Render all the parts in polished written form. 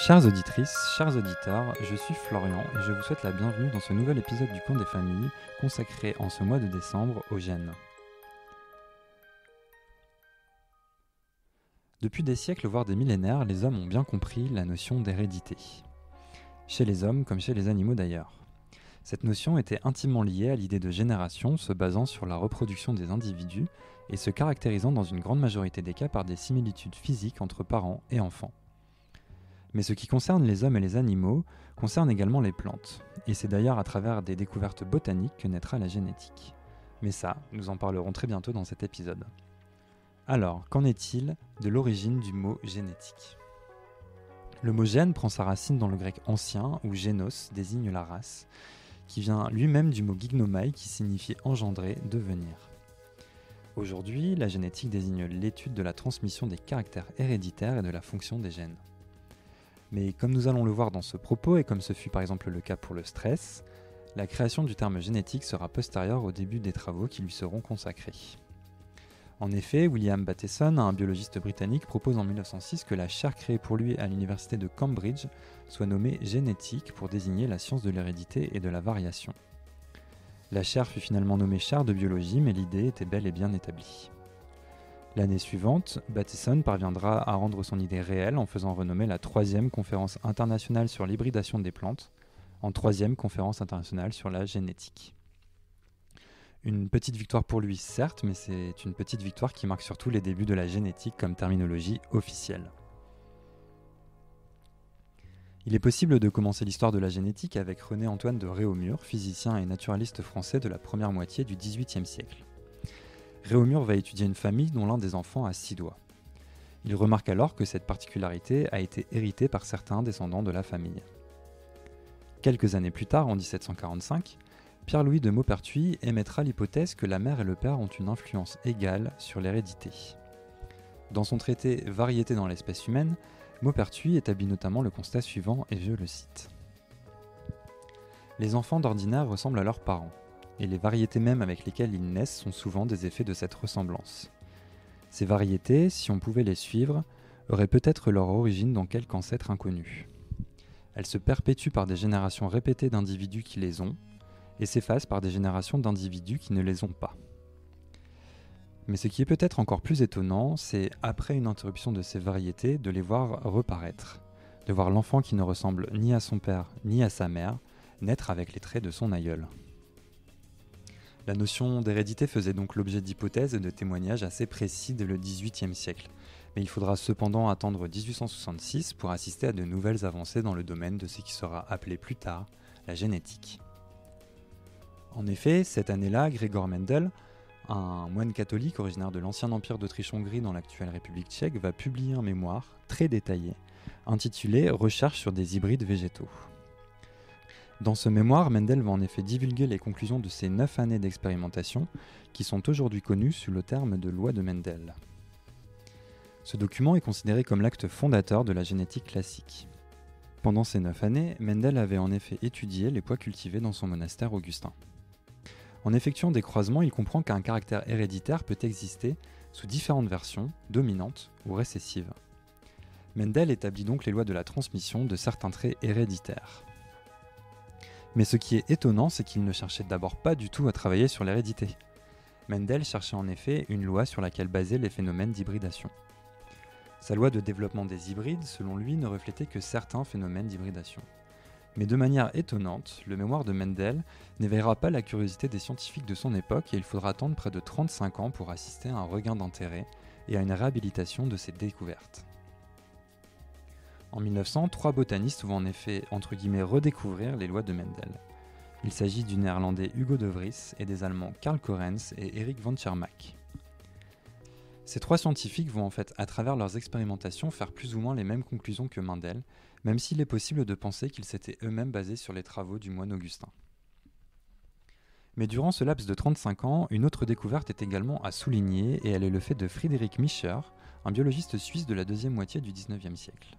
Chères auditrices, chers auditeurs, je suis Florian et je vous souhaite la bienvenue dans ce nouvel épisode du Conte des familles consacré en ce mois de décembre aux gènes. Depuis des siècles voire des millénaires, les hommes ont bien compris la notion d'hérédité. Chez les hommes comme chez les animaux d'ailleurs. Cette notion était intimement liée à l'idée de génération se basant sur la reproduction des individus et se caractérisant dans une grande majorité des cas par des similitudes physiques entre parents et enfants. Mais ce qui concerne les hommes et les animaux concerne également les plantes, et c'est d'ailleurs à travers des découvertes botaniques que naîtra la génétique. Mais ça, nous en parlerons très bientôt dans cet épisode. Alors, qu'en est-il de l'origine du mot génétique ? Le mot gène prend sa racine dans le grec ancien, où génos désigne la race, qui vient lui-même du mot gignomai qui signifie engendrer, devenir. Aujourd'hui, la génétique désigne l'étude de la transmission des caractères héréditaires et de la fonction des gènes. Mais comme nous allons le voir dans ce propos, et comme ce fut par exemple le cas pour le stress, la création du terme génétique sera postérieure au début des travaux qui lui seront consacrés. En effet, William Bateson, un biologiste britannique, propose en 1906 que la chaire créée pour lui à l'université de Cambridge soit nommée génétique pour désigner la science de l'hérédité et de la variation. La chaire fut finalement nommée chaire de biologie, mais l'idée était bel et bien établie. L'année suivante, Bateson parviendra à rendre son idée réelle en faisant renommer la 3e conférence internationale sur l'hybridation des plantes en 3e conférence internationale sur la génétique. Une petite victoire pour lui, certes, mais c'est une petite victoire qui marque surtout les débuts de la génétique comme terminologie officielle. Il est possible de commencer l'histoire de la génétique avec René-Antoine de Réaumur, physicien et naturaliste français de la première moitié du XVIIIe siècle. Réaumur va étudier une famille dont l'un des enfants a 6 doigts. Il remarque alors que cette particularité a été héritée par certains descendants de la famille. Quelques années plus tard, en 1745, Pierre-Louis de Maupertuis émettra l'hypothèse que la mère et le père ont une influence égale sur l'hérédité. Dans son traité « Variété dans l'espèce humaine », Maupertuis établit notamment le constat suivant, et je le cite. « Les enfants d'ordinaire ressemblent à leurs parents. Et les variétés mêmes avec lesquelles ils naissent sont souvent des effets de cette ressemblance. Ces variétés, si on pouvait les suivre, auraient peut-être leur origine dans quelque ancêtre inconnu. Elles se perpétuent par des générations répétées d'individus qui les ont, et s'effacent par des générations d'individus qui ne les ont pas. Mais ce qui est peut-être encore plus étonnant, c'est, après une interruption de ces variétés, de les voir reparaître, de voir l'enfant qui ne ressemble ni à son père ni à sa mère, naître avec les traits de son aïeul. » La notion d'hérédité faisait donc l'objet d'hypothèses et de témoignages assez précis dès le XVIIIe siècle, mais il faudra cependant attendre 1866 pour assister à de nouvelles avancées dans le domaine de ce qui sera appelé plus tard la génétique. En effet, cette année-là, Gregor Mendel, un moine catholique originaire de l'ancien empire d'Autriche-Hongrie dans l'actuelle République tchèque, va publier un mémoire très détaillé, intitulé « Recherche sur des hybrides végétaux ». Dans ce mémoire, Mendel va en effet divulguer les conclusions de ses 9 années d'expérimentation, qui sont aujourd'hui connues sous le terme de loi de Mendel. Ce document est considéré comme l'acte fondateur de la génétique classique. Pendant ces 9 années, Mendel avait en effet étudié les pois cultivés dans son monastère augustin. En effectuant des croisements, il comprend qu'un caractère héréditaire peut exister sous différentes versions, dominantes ou récessives. Mendel établit donc les lois de la transmission de certains traits héréditaires. Mais ce qui est étonnant, c'est qu'il ne cherchait d'abord pas du tout à travailler sur l'hérédité. Mendel cherchait en effet une loi sur laquelle baser les phénomènes d'hybridation. Sa loi de développement des hybrides, selon lui, ne reflétait que certains phénomènes d'hybridation. Mais de manière étonnante, le mémoire de Mendel n'éveillera pas la curiosité des scientifiques de son époque et il faudra attendre près de 35 ans pour assister à un regain d'intérêt et à une réhabilitation de ses découvertes. En 1900, 3 botanistes vont en effet, entre guillemets, redécouvrir les lois de Mendel. Il s'agit du néerlandais Hugo de Vries et des allemands Karl Correns et Erik von Tschermak. Ces 3 scientifiques vont en fait, à travers leurs expérimentations, faire plus ou moins les mêmes conclusions que Mendel, même s'il est possible de penser qu'ils s'étaient eux-mêmes basés sur les travaux du moine Augustin. Mais durant ce laps de 35 ans, une autre découverte est également à souligner et elle est le fait de Friedrich Miescher, un biologiste suisse de la deuxième moitié du XIXe siècle.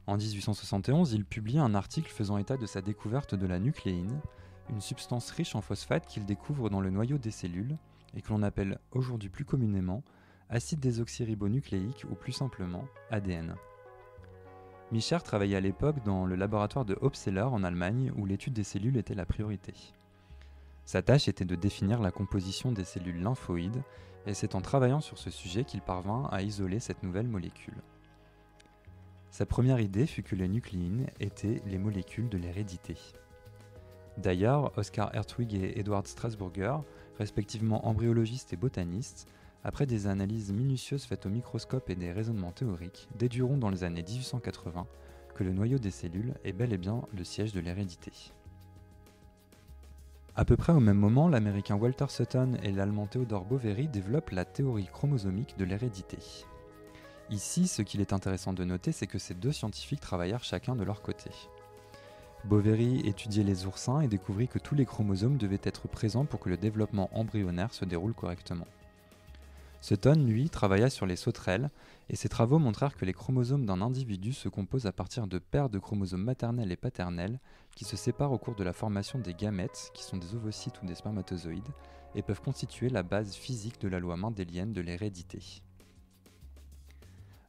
En 1871, il publie un article faisant état de sa découverte de la nucléine, une substance riche en phosphate qu'il découvre dans le noyau des cellules et que l'on appelle aujourd'hui plus communément acide désoxyribonucléique ou plus simplement ADN. Micher travaillait à l'époque dans le laboratoire de Hopseller en Allemagne où l'étude des cellules était la priorité. Sa tâche était de définir la composition des cellules lymphoïdes et c'est en travaillant sur ce sujet qu'il parvint à isoler cette nouvelle molécule. Sa première idée fut que les nucléines étaient les molécules de l'hérédité. D'ailleurs, Oscar Hertwig et Edward Strasburger, respectivement embryologistes et botanistes, après des analyses minutieuses faites au microscope et des raisonnements théoriques, déduiront dans les années 1880 que le noyau des cellules est bel et bien le siège de l'hérédité. À peu près au même moment, l'américain Walter Sutton et l'allemand Theodor Boveri développent la théorie chromosomique de l'hérédité. Ici, ce qu'il est intéressant de noter, c'est que ces deux scientifiques travaillèrent chacun de leur côté. Boveri étudiait les oursins et découvrit que tous les chromosomes devaient être présents pour que le développement embryonnaire se déroule correctement. Sutton, lui, travailla sur les sauterelles, et ses travaux montrèrent que les chromosomes d'un individu se composent à partir de paires de chromosomes maternels et paternels qui se séparent au cours de la formation des gamètes, qui sont des ovocytes ou des spermatozoïdes, et peuvent constituer la base physique de la loi mendélienne de l'hérédité.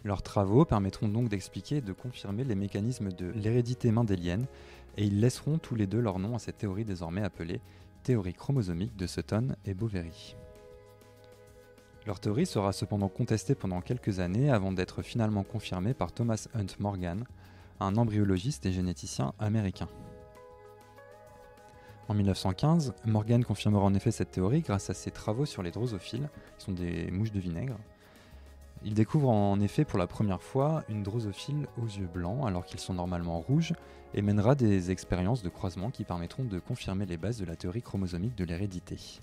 Leurs travaux permettront donc d'expliquer et de confirmer les mécanismes de l'hérédité mendélienne, et ils laisseront tous les deux leur nom à cette théorie désormais appelée théorie chromosomique de Sutton et Boveri. Leur théorie sera cependant contestée pendant quelques années avant d'être finalement confirmée par Thomas Hunt Morgan, un embryologiste et généticien américain. En 1915, Morgan confirmera en effet cette théorie grâce à ses travaux sur les drosophiles, qui sont des mouches de vinaigre. Il découvre en effet pour la première fois une drosophile aux yeux blancs alors qu'ils sont normalement rouges et mènera des expériences de croisement qui permettront de confirmer les bases de la théorie chromosomique de l'hérédité.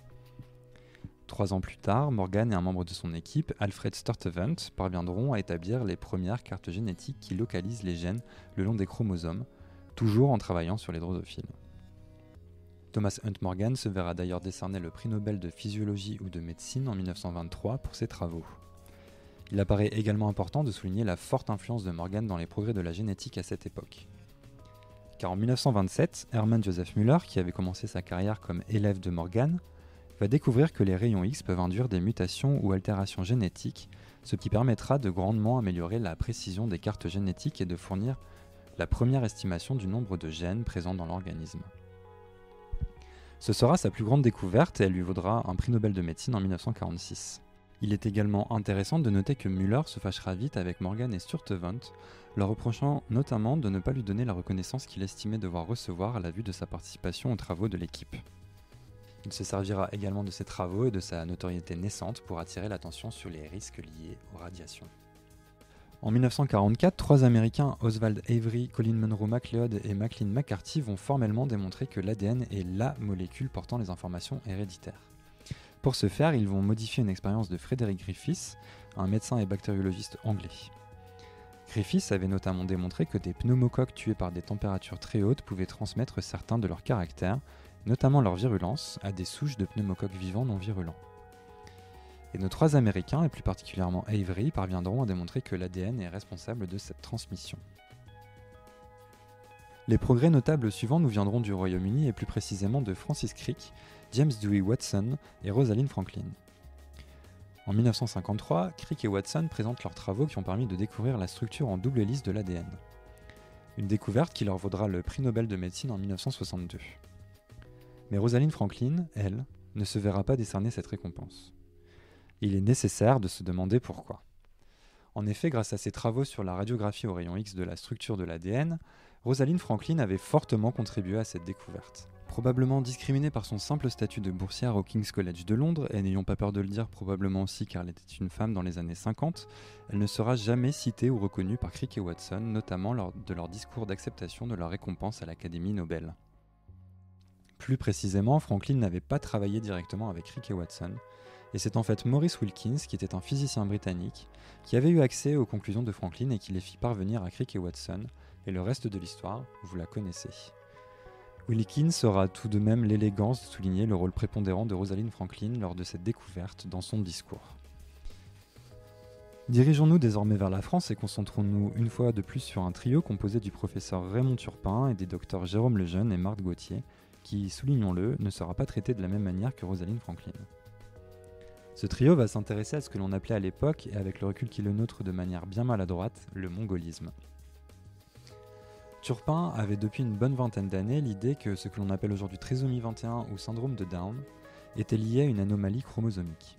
3 ans plus tard, Morgan et un membre de son équipe, Alfred Sturtevant, parviendront à établir les premières cartes génétiques qui localisent les gènes le long des chromosomes, toujours en travaillant sur les drosophiles. Thomas Hunt Morgan se verra d'ailleurs décerner le prix Nobel de physiologie ou de médecine en 1923 pour ses travaux. Il apparaît également important de souligner la forte influence de Morgan dans les progrès de la génétique à cette époque. Car en 1927, Hermann Joseph Müller, qui avait commencé sa carrière comme élève de Morgan, va découvrir que les rayons X peuvent induire des mutations ou altérations génétiques, ce qui permettra de grandement améliorer la précision des cartes génétiques et de fournir la première estimation du nombre de gènes présents dans l'organisme. Ce sera sa plus grande découverte et elle lui vaudra un prix Nobel de médecine en 1946. Il est également intéressant de noter que Müller se fâchera vite avec Morgan et Sturtevant, leur reprochant notamment de ne pas lui donner la reconnaissance qu'il estimait devoir recevoir à la vue de sa participation aux travaux de l'équipe. Il se servira également de ses travaux et de sa notoriété naissante pour attirer l'attention sur les risques liés aux radiations. En 1944, 3 Américains, Oswald Avery, Colin Munro MacLeod et Maclean McCarthy, vont formellement démontrer que l'ADN est LA molécule portant les informations héréditaires. Pour ce faire, ils vont modifier une expérience de Frederick Griffiths, un médecin et bactériologiste anglais. Griffiths avait notamment démontré que des pneumocoques tués par des températures très hautes pouvaient transmettre certains de leurs caractères, notamment leur virulence, à des souches de pneumocoques vivants non virulents. Et nos 3 Américains, et plus particulièrement Avery, parviendront à démontrer que l'ADN est responsable de cette transmission. Les progrès notables suivants nous viendront du Royaume-Uni et plus précisément de Francis Crick, James Dewey Watson et Rosalind Franklin. En 1953, Crick et Watson présentent leurs travaux qui ont permis de découvrir la structure en double hélice de l'ADN. Une découverte qui leur vaudra le prix Nobel de médecine en 1962. Mais Rosalind Franklin, elle, ne se verra pas décerner cette récompense. Il est nécessaire de se demander pourquoi. En effet, grâce à ses travaux sur la radiographie au rayon X de la structure de l'ADN, Rosalind Franklin avait fortement contribué à cette découverte. Probablement discriminée par son simple statut de boursière au King's College de Londres, et n'ayant pas peur de le dire probablement aussi car elle était une femme dans les années 50, elle ne sera jamais citée ou reconnue par Crick et Watson, notamment lors de leur discours d'acceptation de leur récompense à l'Académie Nobel. Plus précisément, Franklin n'avait pas travaillé directement avec Crick et Watson, et c'est en fait Maurice Wilkins, qui était un physicien britannique, qui avait eu accès aux conclusions de Franklin et qui les fit parvenir à Crick et Watson, et le reste de l'histoire, vous la connaissez. Wilkins aura tout de même l'élégance de souligner le rôle prépondérant de Rosalind Franklin lors de cette découverte dans son discours. Dirigeons-nous désormais vers la France et concentrons-nous une fois de plus sur un trio composé du professeur Raymond Turpin et des docteurs Jérôme Lejeune et Marthe Gauthier, qui, soulignons-le, ne sera pas traité de la même manière que Rosalind Franklin. Ce trio va s'intéresser à ce que l'on appelait à l'époque, et avec le recul qui est le nôtre de manière bien maladroite, le mongolisme. Turpin avait depuis une bonne vingtaine d'années l'idée que ce que l'on appelle aujourd'hui trisomie 21 ou syndrome de Down était lié à une anomalie chromosomique.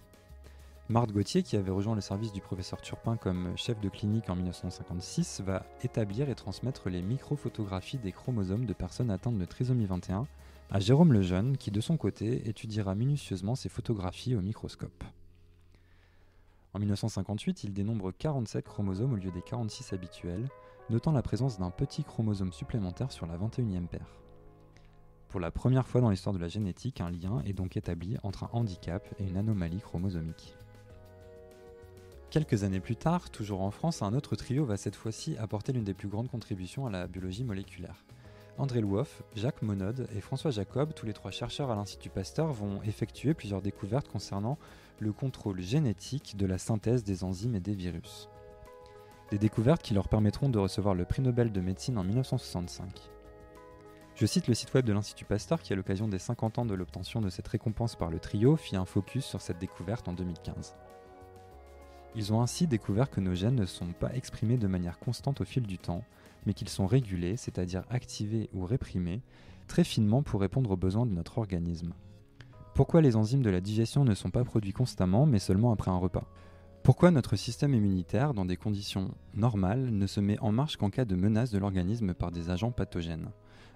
Marthe Gauthier, qui avait rejoint le service du professeur Turpin comme chef de clinique en 1956, va établir et transmettre les microphotographies des chromosomes de personnes atteintes de trisomie 21 à Jérôme Lejeune, qui de son côté étudiera minutieusement ces photographies au microscope. En 1958, il dénombre 47 chromosomes au lieu des 46 habituels, notant la présence d'un petit chromosome supplémentaire sur la 21e paire. Pour la première fois dans l'histoire de la génétique, un lien est donc établi entre un handicap et une anomalie chromosomique. Quelques années plus tard, toujours en France, un autre trio va cette fois-ci apporter l'une des plus grandes contributions à la biologie moléculaire. André Louoff, Jacques Monod et François Jacob, tous les trois chercheurs à l'Institut Pasteur, vont effectuer plusieurs découvertes concernant le contrôle génétique de la synthèse des enzymes et des virus. Des découvertes qui leur permettront de recevoir le prix Nobel de médecine en 1965. Je cite le site web de l'Institut Pasteur qui, à l'occasion des 50 ans de l'obtention de cette récompense par le trio, fit un focus sur cette découverte en 2015. Ils ont ainsi découvert que nos gènes ne sont pas exprimés de manière constante au fil du temps, mais qu'ils sont régulés, c'est-à-dire activés ou réprimés, très finement pour répondre aux besoins de notre organisme. Pourquoi les enzymes de la digestion ne sont pas produits constamment, mais seulement après un repas ? Pourquoi notre système immunitaire, dans des conditions normales, ne se met en marche qu'en cas de menace de l'organisme par des agents pathogènes ?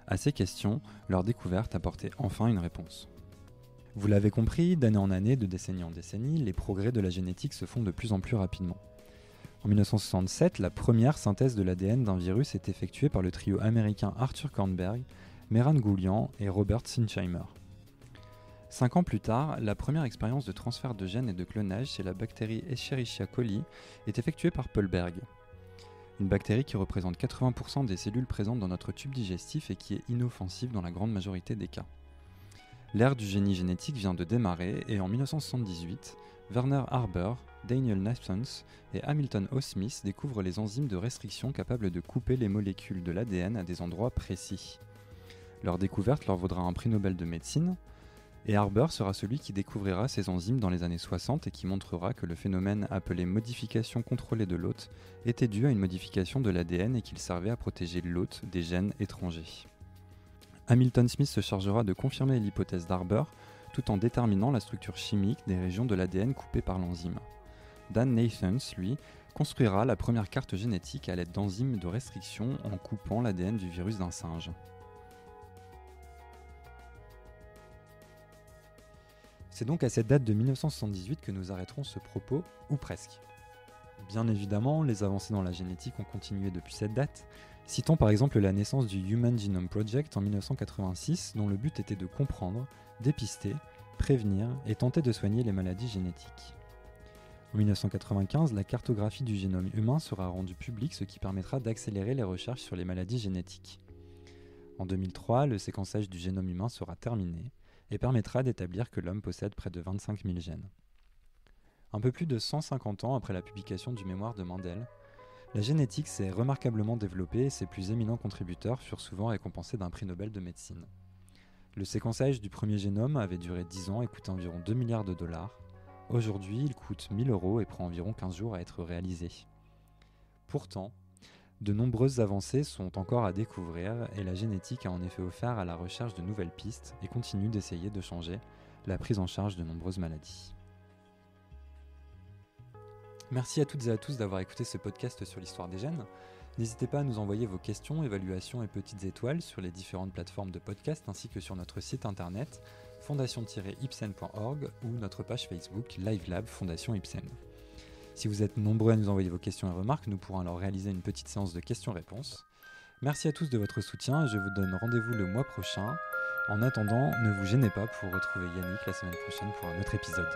À ces questions, leur découverte apportait enfin une réponse. Vous l'avez compris, d'année en année, de décennie en décennie, les progrès de la génétique se font de plus en plus rapidement. En 1967, la première synthèse de l'ADN d'un virus est effectuée par le trio américain Arthur Kornberg, Mehran Goulian et Robert Sinsheimer. 5 ans plus tard, la première expérience de transfert de gènes et de clonage chez la bactérie Escherichia coli est effectuée par Paul Berg, une bactérie qui représente 80% des cellules présentes dans notre tube digestif et qui est inoffensive dans la grande majorité des cas. L'ère du génie génétique vient de démarrer et en 1978, Werner Haber, Daniel Naessens et Hamilton O. Smith découvrent les enzymes de restriction capables de couper les molécules de l'ADN à des endroits précis. Leur découverte leur vaudra un prix Nobel de médecine, et Haber sera celui qui découvrira ces enzymes dans les années 60 et qui montrera que le phénomène appelé modification contrôlée de l'hôte était dû à une modification de l'ADN et qu'il servait à protéger l'hôte des gènes étrangers. Hamilton Smith se chargera de confirmer l'hypothèse d'Haber tout en déterminant la structure chimique des régions de l'ADN coupées par l'enzyme. Dan Naessens, lui, construira la première carte génétique à l'aide d'enzymes de restriction en coupant l'ADN du virus d'un singe. C'est donc à cette date de 1978 que nous arrêterons ce propos, ou presque. Bien évidemment, les avancées dans la génétique ont continué depuis cette date. Citons par exemple la naissance du Human Genome Project en 1986, dont le but était de comprendre, dépister, prévenir et tenter de soigner les maladies génétiques. En 1995, la cartographie du génome humain sera rendue publique, ce qui permettra d'accélérer les recherches sur les maladies génétiques. En 2003, le séquençage du génome humain sera terminé et permettra d'établir que l'homme possède près de 25 000 gènes. Un peu plus de 150 ans après la publication du mémoire de Mendel, la génétique s'est remarquablement développée et ses plus éminents contributeurs furent souvent récompensés d'un prix Nobel de médecine. Le séquençage du premier génome avait duré 10 ans et coûté environ 2 milliards de dollars. Aujourd'hui, il coûte 1 000 € et prend environ 15 jours à être réalisé. Pourtant, de nombreuses avancées sont encore à découvrir et la génétique a en effet offert à la recherche de nouvelles pistes et continue d'essayer de changer la prise en charge de nombreuses maladies. Merci à toutes et à tous d'avoir écouté ce podcast sur l'histoire des gènes. N'hésitez pas à nous envoyer vos questions, évaluations et petites étoiles sur les différentes plateformes de podcast ainsi que sur notre site internet fondation-ipsen.org ou notre page Facebook LiveLab Fondation Ipsen. Si vous êtes nombreux à nous envoyer vos questions et remarques, nous pourrons alors réaliser une petite séance de questions-réponses. Merci à tous de votre soutien et je vous donne rendez-vous le mois prochain. En attendant, ne vous gênez pas pour retrouver Yannick la semaine prochaine pour un autre épisode.